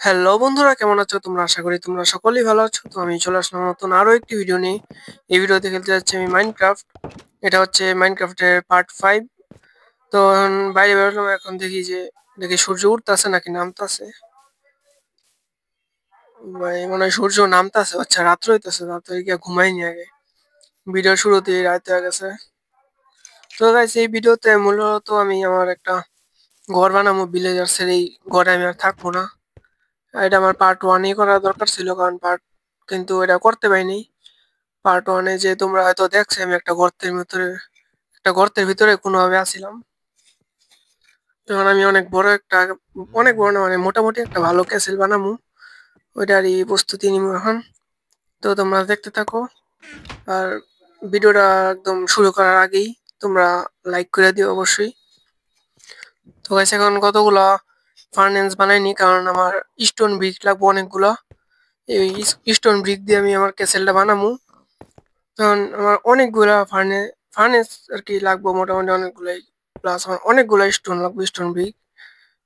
Hello বন্ধুরা, কেমন আছো তোমরা? আশা করি তোমরা সকলেই ভালো আছো। তো আমি চলে আসলাম নতুন আরো একটি ভিডিও নিয়ে। এই ভিডিওতে খেলতে যাচ্ছি আমি মাইনক্রাফট। এটা হচ্ছে মাইনক্রাফটের পার্ট 5। তো এখন বাইরে বেরোলাম, এখন দেখি সূর্য উঠতেছে নাকি নামতেছে। ভাই মনে হয় সূর্য নামতেছে, আচ্ছা রাত্র হইতেছে, রাত্রে গিয়ে ঘুমাইনি আগে। ভিডিও শুরুতেই রাত হয়ে গেছে। তো গাইস, এই ভিডিওতে মূলত আমি আমার একটা ঘর বানাবো ভিলেজার্সের। এই ঘরে আমি আর থাকবো না। এটা আমার পার্ট 1-ই করা দরকার ছিল, কারণ কিন্তু এটা করতে পারিনি। পার্ট 1-এ যে তোমরা হয়তো দেখছো, আমি একটা গর্তের ভিতরে কোনোভাবে আছিলাম। তখন আমি অনেক বড় না, মানে মোটামুটি একটা ভালো ক্যাসেল বানাবো। ওইটারই প্রস্তুতি নিবো এখন। তো তোমরা দেখতে থাকো। আর ভিডিওটা একদম শুরু করার আগেই তোমরা লাইক করে দিও অবশ্যই। তো গাইস, এখন কতগুলা ফার্নেন্স বানাইনি, কারণ আমার স্টোন ব্রিক লাগবে অনেকগুলা। এই স্টোন ব্রিক দিয়ে আমি আমার ক্যাসেলটা বানাবো। তখন আমার অনেকগুলা ফার্নেস আর কি লাগবে, মোটামুটি অনেকগুলাই। প্লাস আমার অনেকগুলা স্টোন লাগবে, স্টোন ব্রিক।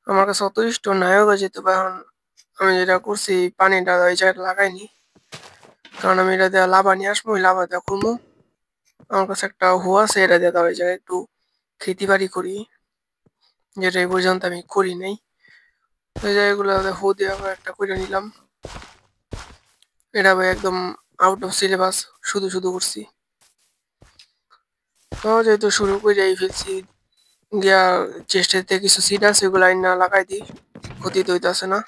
আমার কাছে অত স্টোন নাইও যেতে পারে। এখন আমি যেটা করছি, পানিটা ওই জায়গায় লাগাইনি, কারণ আমি এটা দিয়ে লাভা নিয়ে আসবো, ওই লাভা দিয়ে করবো। আমার কাছে একটা হু আছে, এটা দিয়ে ওই জায়গায় একটু খেতি বাড়ি করি, যেটা এই পর্যন্ত আমি করি নাই। ওই জায়গাগুলো হু দিয়ে আবার একটা করে নিলাম। এটা ভাই একদম আউট অফ সিলেবাস, শুধু শুধু করছি। তো যেহেতু শুরু করে ফেলছি, গিয়া চেষ্টাতে কিছু সিড আছে, ওগুলো না লাগাই দিই, ক্ষতি তো হইতাছে না।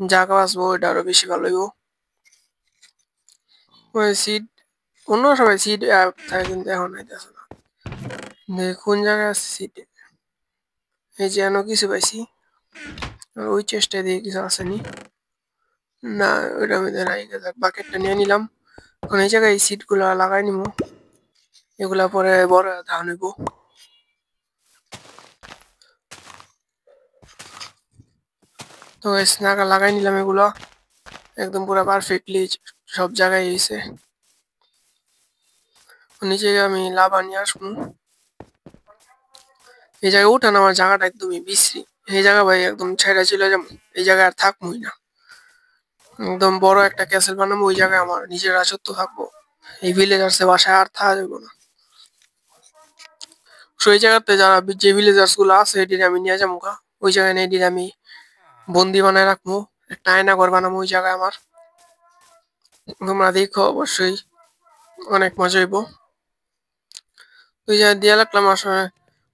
জাগা বাঁচবো, এটা আরো বেশি ভালো হইব। ওই সিড অন্য সময় সিড থাকে, কিন্তু এখন হইতাছে না। কোন জায়গায় আছে সিড? এই যে এনো কিছু পাইছি, ওই চেষ্টায় দিয়ে কিছু আসেনি। না, ওইটা মধ্যে নাই, বাকেটটা নিয়ে নিলাম। এখন এই জায়গায় সিড গুলা লাগাই নিবো, এগুলা পরে বড় ধান হইব। তো স্নাগা লাগাই নিলাম এগুলো, একদম পুরো পারফেক্টলি সব জায়গায় হয়েছে। নিচে আমি লাভা নিয়ে আসবো। এই জায়গায় উঠান আমার জায়গাটা একদমই বিশ্রী। এই জায়গা ভাই একদম ছেড়ে চলে যাবো, এই জায়গায় আর থাকবোই না। একদম বড় একটা ক্যাসেল বানাবো, ওই জায়গায় আমার নিজের রাজত্ব থাকবো। এই ভিলেজার্সে বাসায় আর থাকা যাবো না। সেই জায়গাতে যারা যে ভিলেজার্স গুলো আছে, এটির আমি নিয়ে যাবো। ওই জায়গায় নিয়ে এটির আমি বন্দি বানায় রাখবো, একটা আয়না ঘর বানাবো ওই জায়গায় আমার। তোমরা দেখো অবশ্যই, অনেক মজা হইব। ওই জায়গায় দিয়ে রাখলাম। আসলে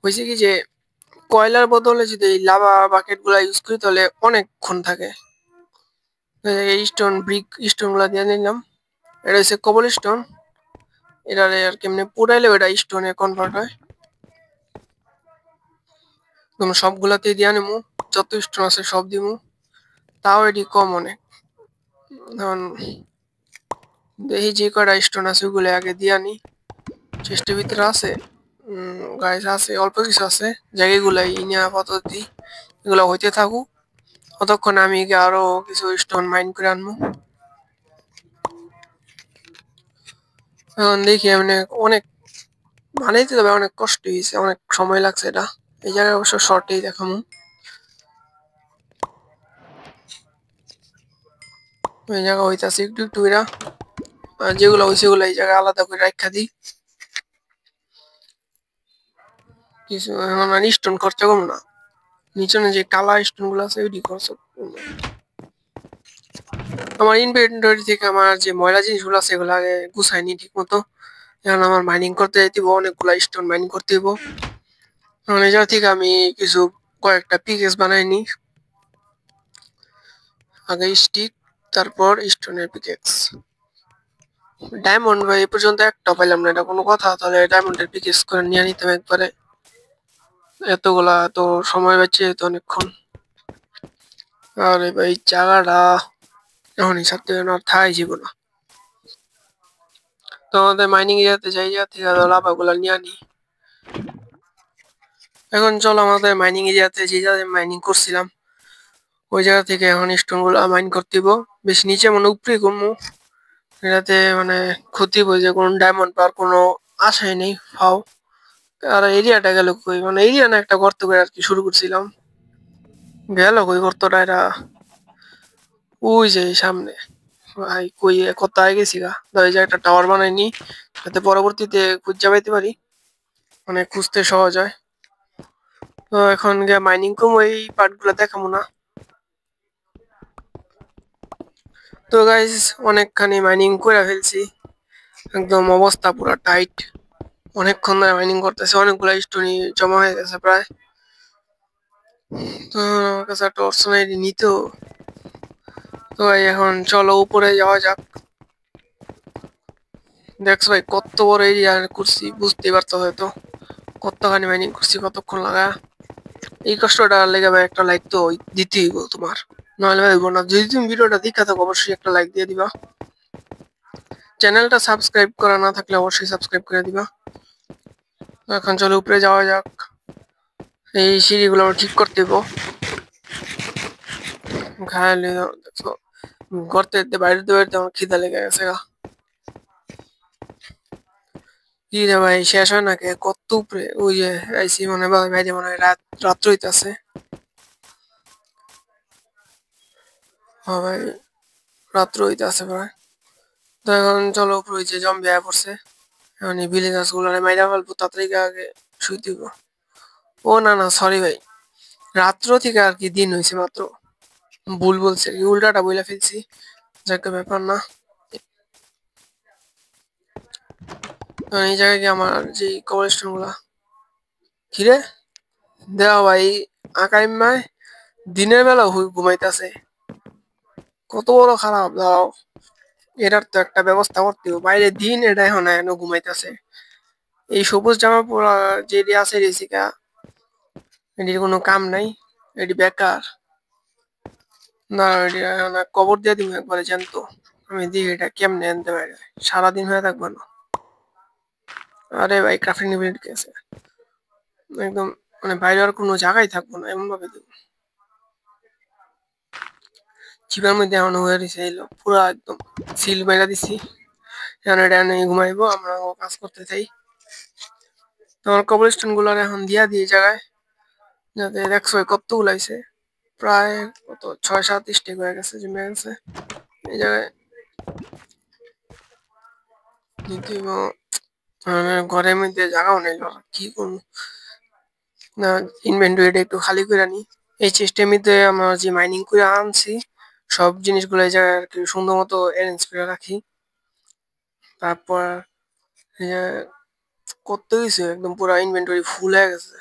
হয়েছে কি যে, কয়লার বদলে যদি এই লাভা বাকেট গুলা ইউজ করি, তাহলে অনেকক্ষণ থাকে। স্টোন ব্রিক স্টোন গুলা দিয়ে নিলাম। এটা হচ্ছে কবল স্টোন। এটা আর কেমনে পুরাইলে ওটা স্টোনে কনভার্ট হয়। তুমি সবগুলাতেই দিয়ে নিমু, যত স্টোন আছে সব দিমু। তাও এটি কম অনেক। এখন দেখি যে কয়টা স্টোন আছে ওগুলো আগে দিয়ে আনি। চেষ্টার ভিতরে আছে, গাইস আছে, অল্প কিছু আছে। জায়গাগুলাই নিয়ে আপাতত দিই, এগুলো হইতে থাকুক। ততক্ষণে আমি আরো কিছু স্টোন মাইন করে আনবো। এখন দেখি মানে অনেক বানাইতে হবে, অনেক কষ্ট হয়েছে, অনেক সময় লাগছে এটা। এই জায়গায় অবশ্য শর্টেই দেখামু। ওই জায়গা হইতাছে একটু একটু এরা, আর যেগুলো হয়েছে ওগুলো এই জায়গায় আলাদা করে রাখা দিই। কিছু এখন আর স্টোন খরচা কম না, নিচনে যে কালা স্টোন গুলো আছে ওইটি খরচা কম। আমার ইনভেন্টরি থেকে আমার যে ময়লা জিনিসগুলো আছে এগুলো আগে গুছাইনি ঠিক মতো। এখন আমার মাইনিং করতে যাইতে হবে, অনেকগুলা স্টোন মাইনিং করতে হইব। এখন এই জায়গা থেকে আমি কিছু কয়েকটা পিকেস বানাই নি। আগে স্টিক, তারপর স্টোনের পিকেক্স। ডায়মন্ড ভাই এ পর্যন্ত একটা পাইলাম না, এটা কোনো কথা? তাহলে ডায়মন্ডের পিকেক্স করে নিয়ে নিতাম একবারে। এতগুলা তো সময় বাঁচিয়ে যেত অনেকক্ষণ। আরে ভাই জায়গাটা এখন হিসাব থেকে আর থাকাই যাব না। তো আমাদের মাইনিং এরিয়াতে যাই, জায়গা থেকে লাভাগুলা নিয়ে আনি। এখন চলো আমাদের মাইনিং এরিয়াতে যে জায়গায় মাইনিং করছিলাম, ওই জায়গা থেকে এখন স্টোন গুলো মাইন করতে দিব। বেশ নিচে মানে উপরে কমু, এটাতে মানে ক্ষতি হয়ে যায়, কোনো ডায়মন্ড পাওয়ার কোনো আশাই নেই ফাও। আর এরিয়াটা গেল কই, মানে এরিয়া না একটা গর্ত করে আর কি শুরু করছিলাম, গেল কই গর্তটা? এরা ওই যে সামনে। ভাই কই কত আগে গেছি গা, এই যে একটা টাওয়ার বানাইনি যাতে পরবর্তীতে খুঁজে পাইতে পারি, মানে খুঁজতে সহজ হয়। তো এখন গিয়ে মাইনিং কম, ওই পার্টগুলো দেখাবো না। তো গাইজ অনেকখানি মাইনিং করে ফেলছি, একদম অবস্থা পুরো টাইট। অনেকক্ষণ ধরে মাইনিং করতেছে, অনেকগুলো স্টোনি জমা হয়ে গেছে প্রায়। তো আমার কাছে একটা অপশন আইডি নিত। তো ভাই এখন চলো উপরে যাওয়া যাক। দেখছো ভাই কত বড় এরিয়া করছি, বুঝতেই পারতো হয়তো কতখানি মাইনিং করছি, কতক্ষণ লাগা। এই কষ্টটা লেগে ভাই একটা লাইক তো দিতেই হইব তোমার, নাহলে ভাই হইব না। যদি তুমি ভিডিওটা দেখে থাকো অবশ্যই একটা লাইক দিয়ে দিবা। চ্যানেলটা সাবস্ক্রাইব করা না থাকলে অবশ্যই সাবস্ক্রাইব করে দিবা। এখন চলো উপরে যাওয়া যাক। এই সিঁড়িগুলো আমার ঠিক করতে হইব। খাইলে দেখছো করতে করতে বাইরে বাইরে আমার খিদা লেগে গেছে গা। কি রে ভাই শেষ হয় নাকি, কত উপরে? ওই যে আইসি মনে হয় ভাই, মনে হয় রাত্র হইতাছে। হ্যাঁ ভাই রাত্র হইতাছে প্রায়। তো এখন চলো উপরে হয়েছে জম্বি আয়া পড়ছে। এখন এই ভিলেজার্স গুলো মাইরা ফেলবো তাড়াতাড়ি আগে শুইতে হইব। ও না না সরি ভাই, রাত্র থেকে আর কি দিন হয়েছে মাত্র, ভুল বলছে কি, উল্টাটা বইলা ফেলছি। যাকে ব্যাপার না। এই জায়গায় কি আমার যে কবরস্থান গুলা, কিরে দেওয়া ভাই আকাইমায় দিনের বেলা ঘুমাইতেছে, কত বড় খারাপ দাও। এটার তো একটা ব্যবস্থা করতে হবে, বাইরে দিন এটা এখন এখনো ঘুমাইতেছে। এই সবুজ জামা পরা যে আছে রেসিকা, এটির কোনো কাম নাই, এটি বেকার। না এটি এখন কবর দিয়ে দিব একবারে জ্যান্ত। আমি দিই এটা কেমনে আনতে পারে, সারাদিন হয়ে থাকবো না। আরে ভাই ক্রাফটিং ইভেন্ট গেছে একদম, মানে বাইরে আর কোনো জায়গায় থাকবো না এমন ভাবে দিব। চিপার মধ্যে এখন হয়ে রয়েছে এলো পুরা একদম সিল মেরা দিছি। এখন এটা নিয়ে ঘুমাইবো, আমরা কাজ করতে চাই। তোমার কবরস্থান গুলো এখন দিয়া দিয়ে জায়গায়, যাতে দেখছো কত গুলাইছে, প্রায় কত 6-7 স্টেক হয়ে গেছে, জমে গেছে এই জায়গায় নিতে হইব। ঘরের মধ্যে জায়গাও নেই, কি করবো না, ইনভেন্টরিটা একটু খালি করে নি। এই চেষ্টার মধ্যে আমরা যে মাইনিং করে আনছি সব জিনিসগুলো এই জায়গায় আর কি সুন্দর মতো অ্যারেঞ্জ করে রাখি। তারপর এই যে করতে গেছে একদম পুরো ইনভেন্টরি ফুল হয়ে গেছে।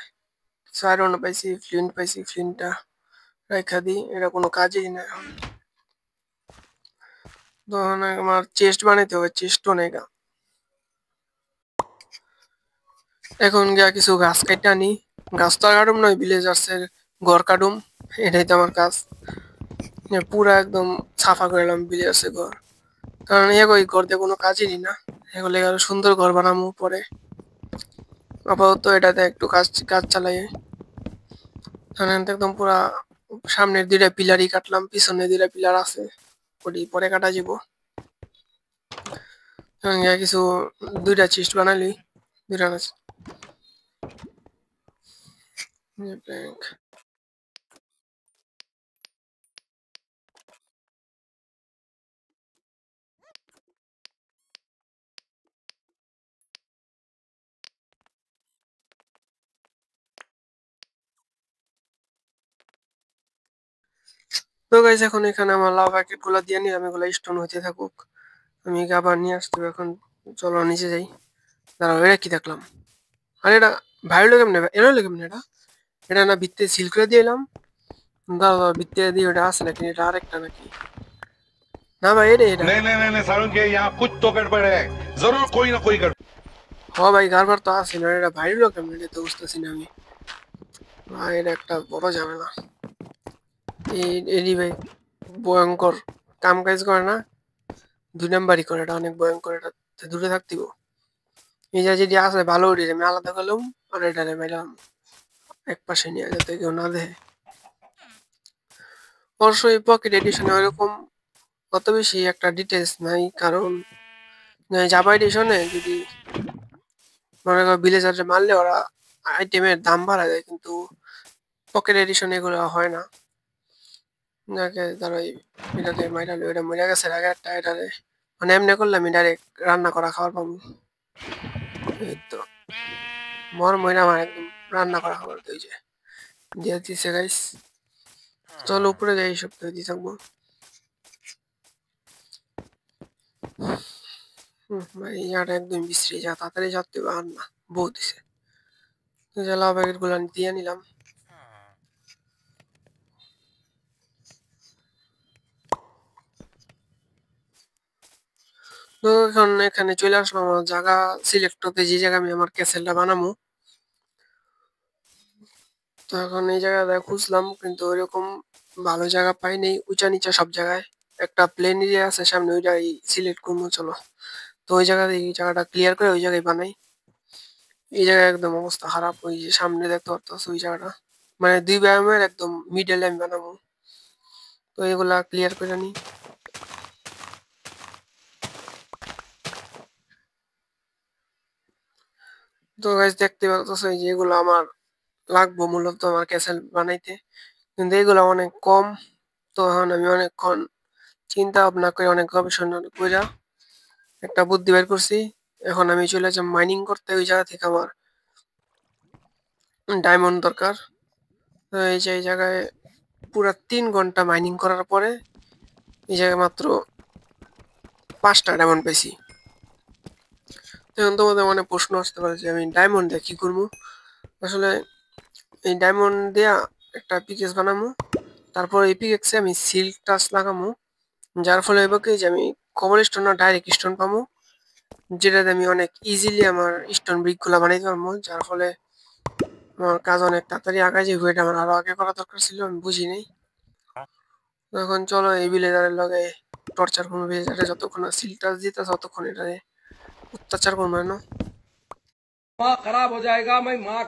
কিছু আয়রন পাইছি, ফ্লিন্ট পাইছি, ফ্লিন্টটা রেখা দিই, এটা কোনো কাজেই না এখন। তখন আমার চেস্ট বানাইতে হবে, চেস্টও নেই গা। এখন গিয়া কিছু গাছ কাটতে আনি, গাছ তো আর কাটুম নয়, ভিলেজার্সের ঘর কাটুম, এটাই তো আমার কাজ। পুরা একদম সাফা করে এলাম ভিলেজার্সের ঘর, কারণ ওই ঘর দিয়ে কোনো কাজেরই না। এগুলো আরো সুন্দর ঘর বানাবো পরে, আপাতত এটাতে একটু কাজ কাজ চালাই। একদম পুরা সামনের দুইটা পিলারই কাটলাম, পিছনে দুইটা পিলার আছে, ওটি পরে কাটা যাব। কিছু দুইটা চেস্ট বানালি, দুইটা ব্যাংক। তো গাইজ এখন এখানে আমার লাভ প্যাকেট গুলা দিয়ে নিলাম, এগুলো স্টোন হইতে থাকুক, আমি আবার নিয়ে আসতে হবে। এখন চলো নিচে যাই। দাঁড়াও এটা কি দেখলাম, আরে এটা ভাইলো কেমনে, এলো কেমনে এটা, এটা না ভিত্তে সিল করে দিয়ে এলাম। দাঁড়াও ভিত্তে দিয়ে ওটা আছে নাকি, এটা আরেকটা নাকি? না ভাই এটা এটা नहीं नहीं नहीं नहीं सारुण के यहाँ कुछ तो गड़बड़ है जरूर कोई ना कोई गड़बड़। হ ভাই কারবার তো আছে না, এটা ভাইলো কেমনে এটা তো বুঝতেছি না আমি। ভাই এটা একটা বড় ঝামেলা। এরই ভাই ভয়ঙ্কর কাম কাজ করে না, 2 নাম্বারই করে, এটা অনেক ভয়ঙ্কর, এটা দূরে থাকতেই। এই যে যেটি আছে ভালো ওটি আমি আলাদা করলাম, আর এটা মেলাম এক পাশে নিয়ে, যাতে কেউ না দেখে। অবশ্যই পকেট এডিশনে ওইরকম অত বেশি একটা ডিটেলস নাই, কারণ জাভা এডিশনে যদি মনে করো ভিলেজারে মারলে ওরা আইটেমের দাম বাড়া যায়, কিন্তু পকেট এডিশনে এগুলো হয় না। যাকে ধরো এটাকে মাইরালো, এটা মরে গেছে আগে একটা, এটারে মানে এমনি করলাম ডাইরেক্ট রান্না করা খাবার পাবো। এই তো ময়রা আমার একদম রান্না করা খাবার তো যে দিয়ে দিচ্ছে গাইস। চলো উপরে যাই, সব তো দিয়ে থাকবো। ভাই ইয়াটা একদম বিশ্রী, যা তাড়াতাড়ি যাতে আর না বউ দিছে। লাভ প্যাকেট গুলো দিয়ে নিলাম। তো এখন এখানে চলে আসলাম আমার জায়গা সিলেক্ট করতে, যে জায়গায় আমি আমার ক্যাসেলটা বানাবো। তো এখন এই জায়গাটা খুঁজলাম কিন্তু ওইরকম ভালো জায়গা পাইনি, উঁচা নিচা সব জায়গায়। একটা প্লেন এরিয়া আছে সামনে, ওইটাই সিলেক্ট করবো চলো। তো ওই জায়গাতে এই জায়গাটা ক্লিয়ার করে ওই জায়গায় বানাই। এই জায়গায় একদম অবস্থা খারাপ, ওই যে সামনে দেখতে পারতো ওই জায়গাটা, মানে দুই ব্যায়ামের একদম মিডল আমি বানাবো। তো এগুলা ক্লিয়ার করে নি। তো গাইস দেখতে পাচ্ছ যে এগুলো আমার লাগবো মূলত আমার ক্যাসেল বানাইতে, কিন্তু এগুলো অনেক কম। তো এখন আমি অনেকক্ষণ চিন্তা ভাবনা করে অনেক গবেষণা করে একটা বুদ্ধি বের করছি। এখন আমি চলে যাব মাইনিং করতে, ওই জায়গা থেকে আমার ডায়মন্ড দরকার। তো এই যে এই জায়গায় পুরা 3 ঘন্টা মাইনিং করার পরে এই জায়গায় মাত্র 5টা ডায়মন্ড পেয়েছি। এখন তোমাদের মনে প্রশ্ন আসতে পারে যে আমি ডায়মন্ড দিয়ে কি করবো। আসলে এই ডায়মন্ড দিয়া একটা পিকেক্স বানাবো, তারপর এই পিকেক্সে আমি সিল্ক টাচ লাগামো, যার ফলে হইব কি যে আমি কবল স্টোন না ডাইরেক্ট স্টোন পাবো, যেটাতে আমি অনেক ইজিলি আমার স্টোন ব্রিক গুলা বানাইতে পারবো, যার ফলে আমার কাজ অনেক তাড়াতাড়ি আগায় যাবে। এটা আমার আরো আগে করা দরকার ছিল, আমি বুঝি নাই। এখন চলো এই ভিলেজারের লগে টর্চার করবো, ভিলেজারে যতক্ষণ সিল্ক টাচ দিতে ততক্ষণ এটারে অত্যাচার করবো না। माँ खराब हो जाएगा। मैं माँ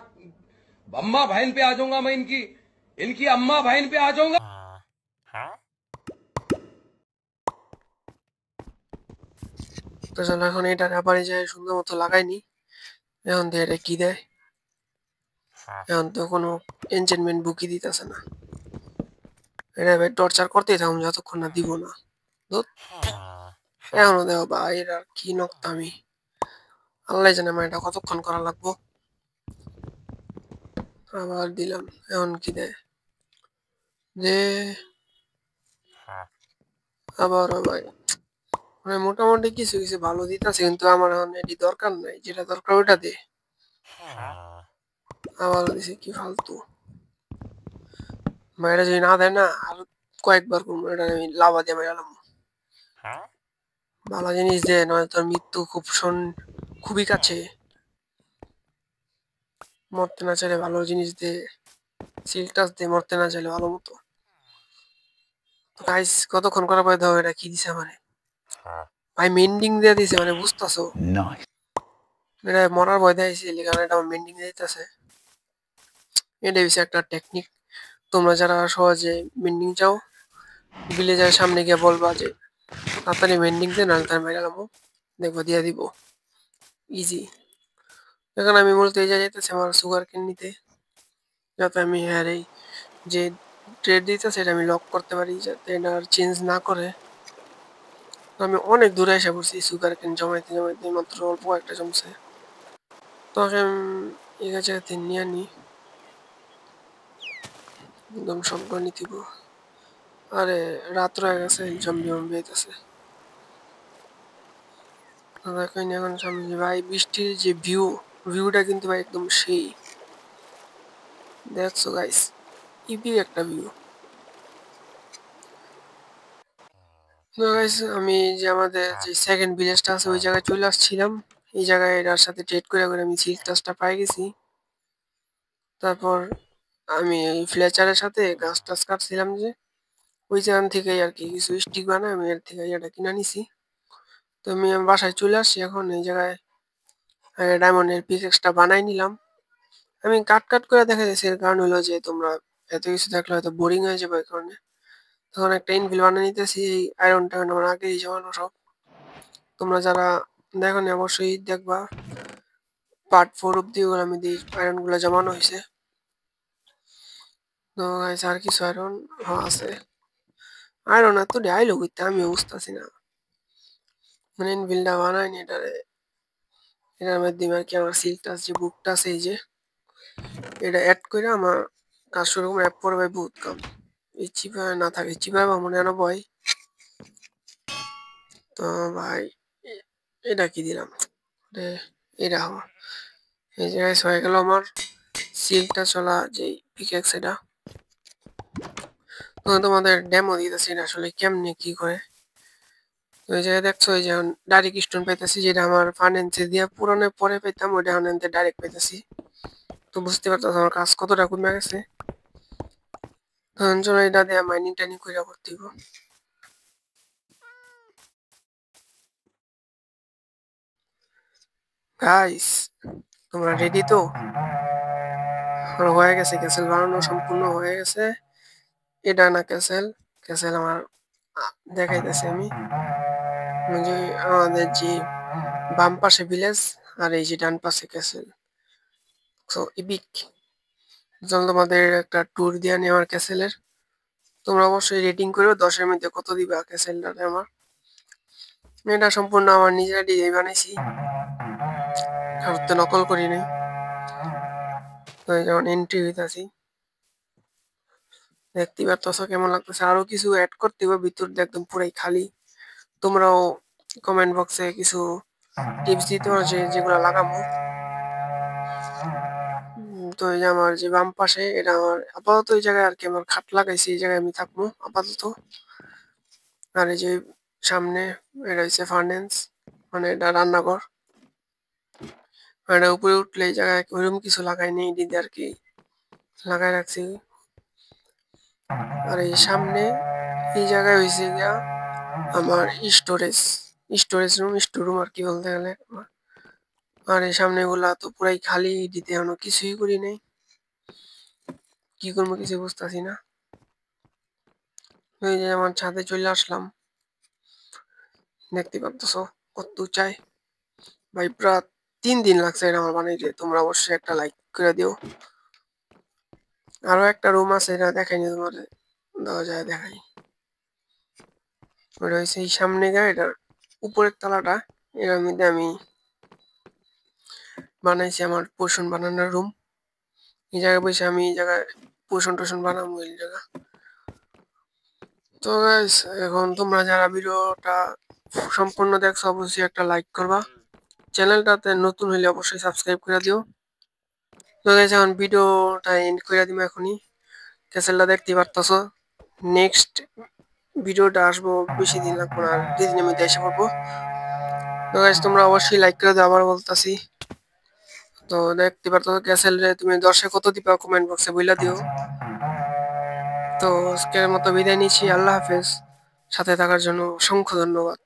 अम्मा बहन पे आ जाऊंगा। मैं इनकी इनकी अम्मा बहन पे आ जाऊंगा। তো চলো এখন এটা আবার এই জায়গায় সুন্দর মতো লাগাইনি। এখন দিয়ে এটা কি দেয়, এখন তো কোনো এনচেন্টমেন্ট বুকই দিতেছে না। এটা এবার টর্চার করতেই থাকুন যতক্ষণ না দিব না। ধুৎ, এখনো দেখো বা এর আর কি নক্তামি, আল্লাহ জানে আমার এটা কতক্ষণ করা লাগবো। আবার দিলাম, এখন কি দেয় যে আবার আবার মানে মোটামুটি কিছু কিছু ভালো দিতেছে, কিন্তু আমার এখন এটি দরকার নাই, যেটা দরকার ওইটা দে। আবার দিছে কি ফালতু, মায়েরা যদি না দেয় না আর কয়েকবার করবো, এটা আমি লাভা দিয়ে মেরালাম। ভালো জিনিস দে, নয় তোর মৃত্যু খুব খুবই কাছে। মরতে না চাইলে ভালো জিনিস দে, সিলটাস দে, মরতে না চাইলে ভালো মতো। তো গাইস কতক্ষণ করার পরে দাও, এটা কি দিছে আমারে ভাই, মেন্ডিং দিয়ে দিছে, মানে বুঝতেছো এটা মরার ভয় দিয়েছে, কারণ এটা মেন্ডিং দিয়ে দিতেছে। এটা হচ্ছে একটা টেকনিক, তোমরা যারা সহজে মেন্ডিং চাও ভিলেজের সামনে গিয়ে বলবা যে তাড়াতাড়ি মেন্ডিং দে, নাহলে তার মেরে গেলাম, দেখবো দিয়ে দিব ইজি। এখন আমি মূলত এই জায়গায় যেতেছি আমার সুগার কেন নিতে, যাতে আমি হ্যাঁ এই যে ট্রেড দিতে সেটা আমি লক করতে পারি, যাতে এটা আর চেঞ্জ না করে। তো আমি অনেক দূরে এসে পড়ছি সুগার কেন জমাইতে জমাইতে, মাত্র অল্প একটা জমছে। তখন এই জায়গাতে নিয়ে নি, একদম সবগুলো নিতিব। আরে রাত হয়ে গেছে, জম্বি মম্বি হইতেছে। দেখেন এখন সামনে ভাই বৃষ্টির যে ভিউটা কিন্তু ভাই একদম সেই, দেখছো গাইস ইপি একটা ভিউ। তো গাইস আমি যে আমাদের যে সেকেন্ড ভিলেজটা আছে ওই জায়গায় চলে আসছিলাম। এই জায়গায় এটার সাথে ট্রেড করে করে আমি সিল্ক টাচটা পাই গেছি। তারপর আমি এই ফ্লেচারের সাথে গাছ টাছ কাটছিলাম, যে ওই জায়গা থেকেই আর কি কিছু স্টিক বানায় আমি এর থেকে এটা কিনে নিছি। তো আমি আমার বাসায় চলে আসছি, এখন এই জায়গায় ডায়মন্ডের পিকেক্সটা বানাই নিলাম। আমি কাট কাট করে দেখা যাচ্ছে, এর কারণ হলো যে তোমরা এত কিছু দেখলে হয়তো বোরিং হয়ে যাবে, এই কারণে তখন একটা ইনভিল বানিয়ে নিতেছি। এই আয়রন টায়রন আমার আগেই জমানো সব, তোমরা যারা দেখো নি অবশ্যই দেখবা। পার্ট 4 অব্দি ওগুলো আমি দিই আয়রন গুলো জমানো হয়েছে। তো গাইস আর কিছু আয়রন আছে, আয়রন এত ডাইলগ হইতে আমি বুঝতেছি না, মানে বিলটা বানায়নি এটারে, এটার মাধ্যমে আর কি আমার সিলটা যে বুকটা আছে এই যে এটা অ্যাড করে আমার কাজ শুরু করে অ্যাপ পরে ভাই বহুত কাম। এই চিপায় না থাকে, চিপায় বা মনে হয় ভয়। তো ভাই এটা কি দিলাম, এটা আমার এই জায়গায় হয়ে গেল আমার সিলটা চলা যে পিকেক্স এটা। তো তোমাদের ডেমো দিতেছি এটা আসলে কেমনে কি করে। তো এই জায়গায় দেখছো এই যে ডাইরেক্ট স্টোন পাইতেছি, যেটা আমার ফাইন্যান্সে দিয়ে পুরানোর পরে পেতাম ওইটা আনতে ডাইরেক্ট পাইতেছি। তো বুঝতে পারতো আমার কাজ কতটা কমে গেছে। তখন চলো এটা দিয়ে মাইনিং টাইনিং করে করতে হইব। গাইস তোমরা রেডি তো? আমার হয়ে গেছে, ক্যাসেল বানানো সম্পূর্ণ হয়ে গেছে। এটা না ক্যাসেল, ক্যাসেল আমার দেখাইতেছি আমি, যে আমাদের যে বাম পাশে ভিলেজ আর এই যে ডান পাশে ক্যাসেল। সো ইপিক, চল তোমাদের একটা ট্যুর দিয়ে নেওয়ার ক্যাসেলের। তোমরা অবশ্যই রেটিং করো 10-এর মধ্যে কত দিবা ক্যাসেলটাতে আমার। এটা সম্পূর্ণ আমার নিজের ডিজাইন বানাইছি, কারোর তো নকল করি নাই। তো যেমন এন্ট্রি হইতাছি দেখতে পারতেছো কেমন লাগতেছে। আরো কিছু অ্যাড করতে হবে ভিতর দিয়ে, একদম পুরাই খালি। তোমরাও কমেন্ট বক্সে কিছু টিপস দিতে পারো যে যেগুলো লাগাবো। তো এই যে আমার যে বাম পাশে এটা আমার আপাতত এই জায়গায় আর কি আমার খাট লাগাইছি, এই জায়গায় আমি থাকবো আপাতত। আর এই যে সামনে এটা হচ্ছে ফার্নেন্স, মানে এটা রান্নাঘর। আর এটা উপরে উঠলে এই জায়গায় ওইরকম কিছু লাগাই নেই, দিদি আর কি লাগাই রাখছি। আর এই সামনে এই জায়গায় হয়েছে গিয়া আমার storage, storage room, store room আর কি বলতে গেলে। আর এই সামনে গুলা তো পুরাই খালি, দিতে এখনো কিছুই করি নাই, কি করবো কিছু বুঝতেছি না। এই যে আমার ছাদে চলে আসলাম, দেখতে পাচ্ছ কত চাই ভাই, প্রায় 3 দিন লাগছে এটা আমার বানাইতে। তোমরা অবশ্যই একটা লাইক করে দিও। আরো একটা রুম আছে, এটা দেখাইনি তোমার, দেওয়া যায় দেখাই। ওটা হচ্ছে এই সামনে গা, এটার উপরের তলাটা, এর মধ্যে আমি বানাইছি আমার পোষণ বানানোর রুম। এই জায়গায় বসে আমি এই জায়গায় পোষণ টোষণ বানাবো এই জায়গা। তো গাইস এখন তোমরা যারা ভিডিওটা সম্পূর্ণ দেখছো অবশ্যই একটা লাইক করবা, চ্যানেলটাতে নতুন হলে অবশ্যই সাবস্ক্রাইব করে দিও। তো গাইস এখন ভিডিওটা এন্ড করে দিবো এখনই। ক্যাসেলটা দেখতে পারতাছো, নেক্সট ভিডিওটা আসবো বেশি দিন লাগবো না, আর 2 দিনের মধ্যে এসে পড়বো। তো গাইস তোমরা অবশ্যই লাইক করে দাও, আবার বলতাছি। তো দেখতে পারতাছো ক্যাসেল রে তুমি 10-এ কত দিবা কমেন্ট বক্সে বইলা দিও। তো আজকের মতো বিদায় নিচ্ছি, আল্লাহ হাফেজ। সাথে থাকার জন্য অসংখ্য ধন্যবাদ।